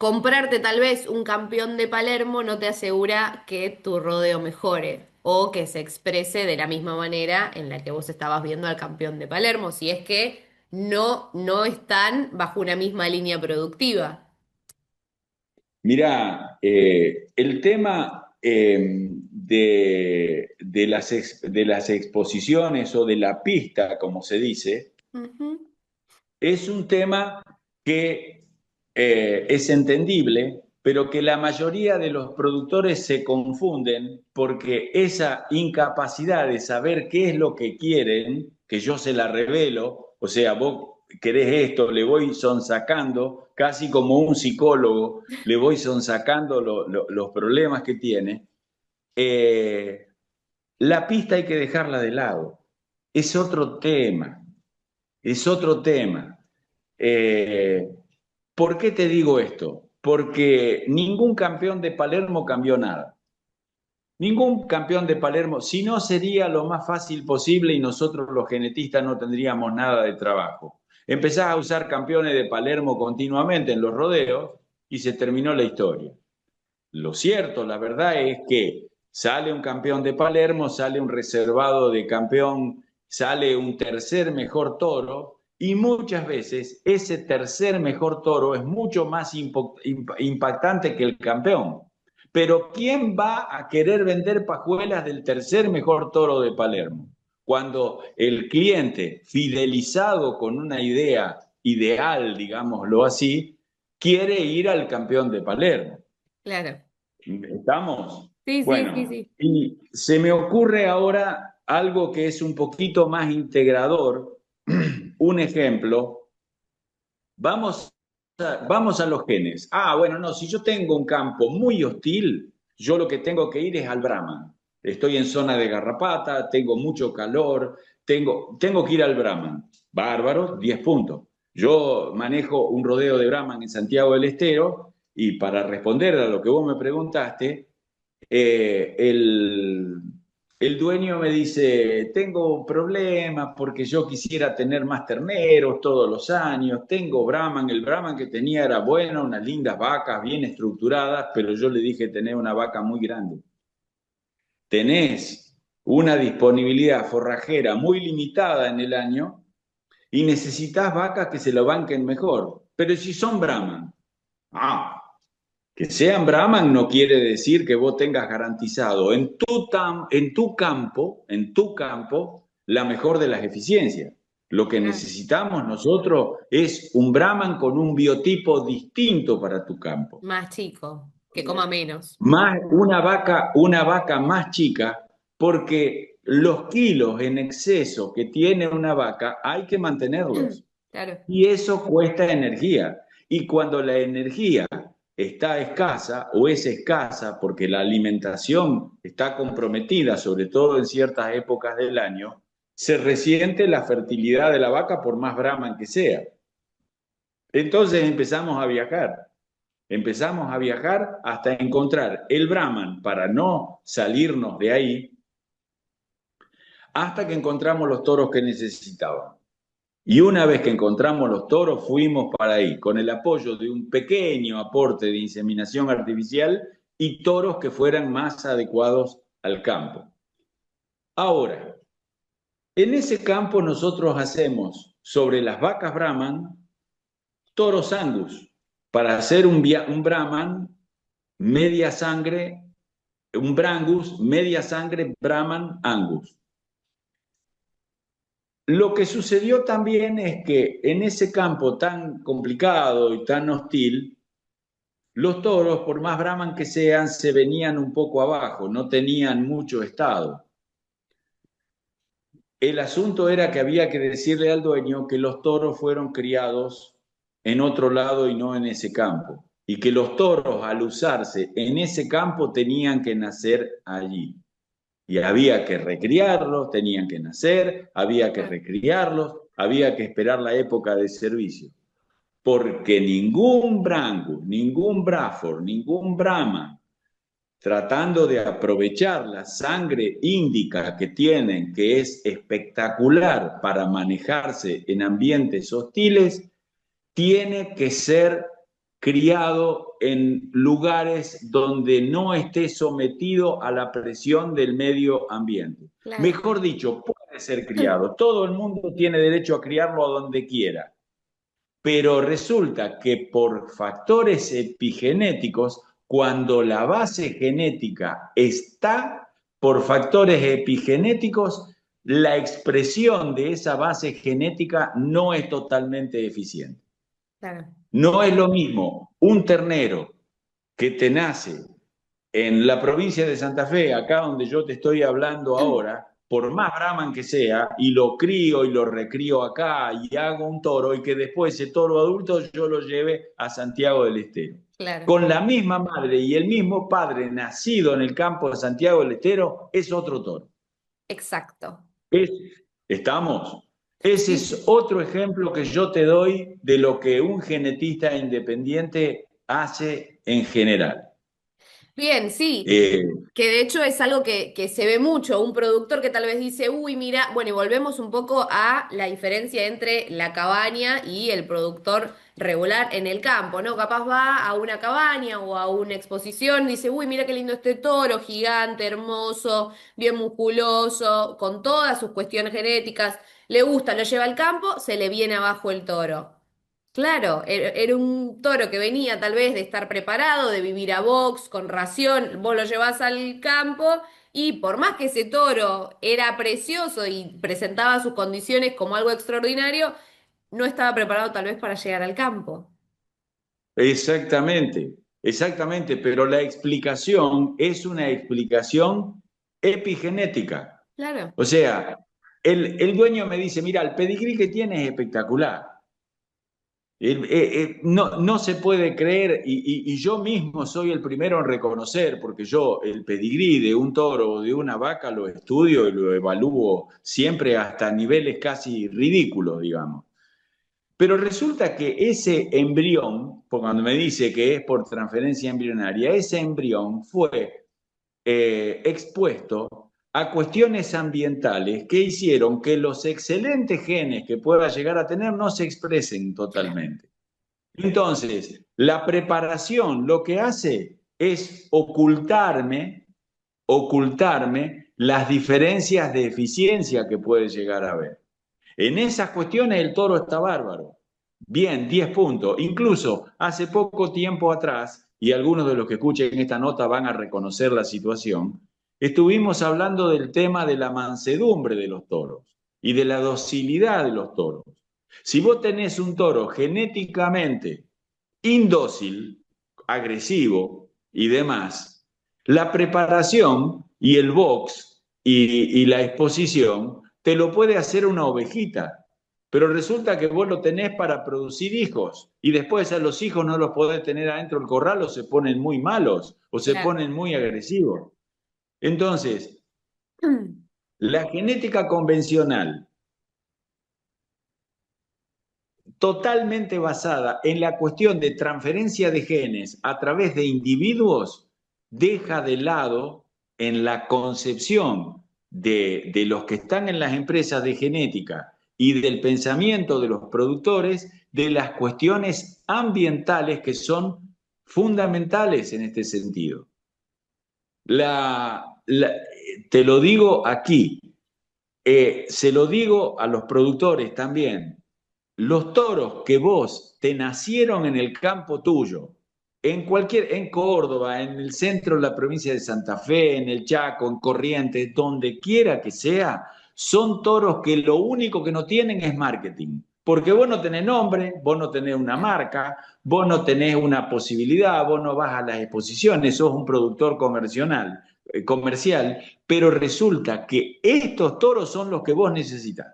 comprarte tal vez un campeón de Palermo no te asegura que tu rodeo mejore o que se exprese de la misma manera en la que vos estabas viendo al campeón de Palermo, si es que no están bajo una misma línea productiva. Mirá, el tema de las exposiciones o de la pista, como se dice, Ujú. es un tema que es entendible, pero que la mayoría de los productores se confunden porque esa incapacidad de saber qué es lo que quieren, que yo se la revelo, o sea, vos querés esto, le voy sonsacando, casi como un psicólogo, le voy sonsacando los problemas que tiene, eh, la pista hay que dejarla de lado. Es otro tema, es otro tema. Eh, ¿Por qué te digo esto? Porque ningún campeón de Palermo cambió nada. Ningún campeón de Palermo, si no sería lo más fácil posible y nosotros los genetistas no tendríamos nada de trabajo. Empezás a usar campeones de Palermo continuamente en los rodeos y se terminó la historia. Lo cierto, la verdad es que sale un campeón de Palermo, sale un reservado de campeón, sale un tercer mejor toro y muchas veces ese tercer mejor toro es mucho más impactante que el campeón. Pero ¿quién va a querer vender pajuelas del tercer mejor toro de Palermo? Cuando el cliente, fidelizado con una idea ideal, digámoslo así, quiere ir al campeón de Palermo. Claro. ¿Estamos? Sí, sí, sí, Bueno, sí. y se me ocurre ahora algo que es un poquito más integrador. Un ejemplo, vamos a los genes. Ah, bueno, no, si yo tengo un campo muy hostil, yo lo que tengo que ir es al Brahman. Estoy en zona de garrapata, tengo mucho calor, tengo que ir al Brahman. Bárbaro, 10 puntos. Yo manejo un rodeo de Brahman en Santiago del Estero y para responder a lo que vos me preguntaste, eh, el, el dueño me dice, tengo problemas porque yo quisiera tener más terneros todos los años, tengo Brahman, el Brahman que tenía era bueno, unas lindas vacas bien estructuradas, pero yo le dije, tenés una vaca muy grande, tenés una disponibilidad forrajera muy limitada en el año y necesitas vacas que se lo banquen mejor, pero si son Brahman, ah, que sean Brahman no quiere decir que vos tengas garantizado en tu campo, la mejor de las eficiencias. Lo que Claro. necesitamos nosotros es un Brahman con un biotipo distinto para tu campo. Más chico, que coma menos. Más una vaca más chica, porque los kilos en exceso que tiene una vaca hay que mantenerlos. Claro. Y eso cuesta energía. Y cuando la energía está escasa o es escasa porque la alimentación está comprometida, sobre todo en ciertas épocas del año, se resiente la fertilidad de la vaca por más brahman que sea. Entonces empezamos a viajar hasta encontrar el brahman para no salirnos de ahí, hasta que encontramos los toros que necesitábamos. Y una vez que encontramos los toros, fuimos para ahí, con el apoyo de un pequeño aporte de inseminación artificial y toros que fueran más adecuados al campo. Ahora, en ese campo nosotros hacemos sobre las vacas Brahman toros Angus para hacer un Brahman media sangre, un Brangus media sangre Brahman Angus. Lo que sucedió también es que en ese campo tan complicado y tan hostil, los toros, por más Brahman que sean, se venían un poco abajo, no tenían mucho estado. El asunto era que había que decirle al dueño que los toros fueron criados en otro lado y no en ese campo, y que los toros al usarse en ese campo tenían que nacer allí. Y había que recriarlos, tenían que nacer, había que Claro. recriarlos, había que esperar la época de servicio. Porque ningún Brangus, ningún Braford, ningún Brahma, tratando de aprovechar la sangre índica que tienen, que es espectacular para manejarse en ambientes hostiles, tiene que ser criado en lugares donde no esté sometido a la presión del medio ambiente. Claro. Mejor dicho, puede ser criado. Todo el mundo tiene derecho a criarlo a donde quiera. Pero resulta que por factores epigenéticos, cuando la base genética está, por factores epigenéticos, la expresión de esa base genética no es totalmente eficiente. Claro. No es lo mismo un ternero que te nace en la provincia de Santa Fe, acá donde yo te estoy hablando ahora, por más Brahman que sea, y lo crío y lo recrío acá y hago un toro, y que después ese toro adulto yo lo lleve a Santiago del Estero. Claro. Con la misma madre y el mismo padre nacido en el campo de Santiago del Estero, es otro toro. Exacto. Es, ¿Estamos? Ese Sí, sí, es sí. otro ejemplo que yo te doy de lo que un genetista independiente hace en general. Bien, sí. Eh, Que de hecho es algo que se ve mucho, un productor que tal vez dice, uy, mira, bueno, y volvemos un poco a la diferencia entre la cabaña y el productor regular en el campo, ¿no? Capaz va a una cabaña o a una exposición, dice, uy, mira qué lindo este toro, gigante, hermoso, bien musculoso, con todas sus cuestiones genéticas, le gusta, lo lleva al campo, se le viene abajo el toro. Claro, era un toro que venía tal vez de estar preparado, de vivir a box, con ración, vos lo llevás al campo y por más que ese toro era precioso y presentaba sus condiciones como algo extraordinario, no estaba preparado tal vez para llegar al campo. Exactamente, exactamente, pero la explicación es una explicación epigenética. Claro, O sea, el dueño me dice, mira, el pedigrí que tiene es espectacular. No, no se puede creer, y yo mismo soy el primero en reconocer, porque yo el pedigrí de un toro o de una vaca lo estudio y lo evalúo siempre hasta niveles casi ridículos, digamos. Pero resulta que ese embrión, cuando me dice que es por transferencia embrionaria, ese embrión fue expuesto a cuestiones ambientales que hicieron que los excelentes genes que pueda llegar a tener no se expresen claro, totalmente. Entonces, la preparación lo que hace es ocultarme las diferencias de eficiencia que puede llegar a haber. En esas cuestiones el toro está bárbaro. Bien, 10 puntos. Incluso hace poco tiempo atrás, y algunos de los que escuchen esta nota van a reconocer la situación, estuvimos hablando del tema de la mansedumbre de los toros y de la docilidad de los toros. Si vos tenés un toro genéticamente indócil, agresivo y demás, la preparación y el box y la exposición te lo puede hacer una ovejita, pero resulta que vos lo tenés para producir hijos y después a los hijos no los podés tener adentro del corral o se ponen muy malos o se claro. ponen muy agresivos. Entonces, la genética convencional, totalmente basada en la cuestión de transferencia de genes a través de individuos, deja de lado en la concepción de los que están en las empresas de genética y del pensamiento de los productores de las cuestiones ambientales que son fundamentales en este sentido. La, la, Te lo digo aquí, se lo digo a los productores también. Los toros que vos te nacieron en el campo tuyo, en Córdoba, en el centro de la provincia de Santa Fe, en el Chaco, en Corrientes, donde quiera que sea, son toros que lo único que no tienen es marketing. Porque vos no tenés nombre, vos no tenés una Claro. marca, vos no tenés una posibilidad, vos no vas a las exposiciones, sos un productor comercial, pero resulta que estos toros son los que vos necesitas.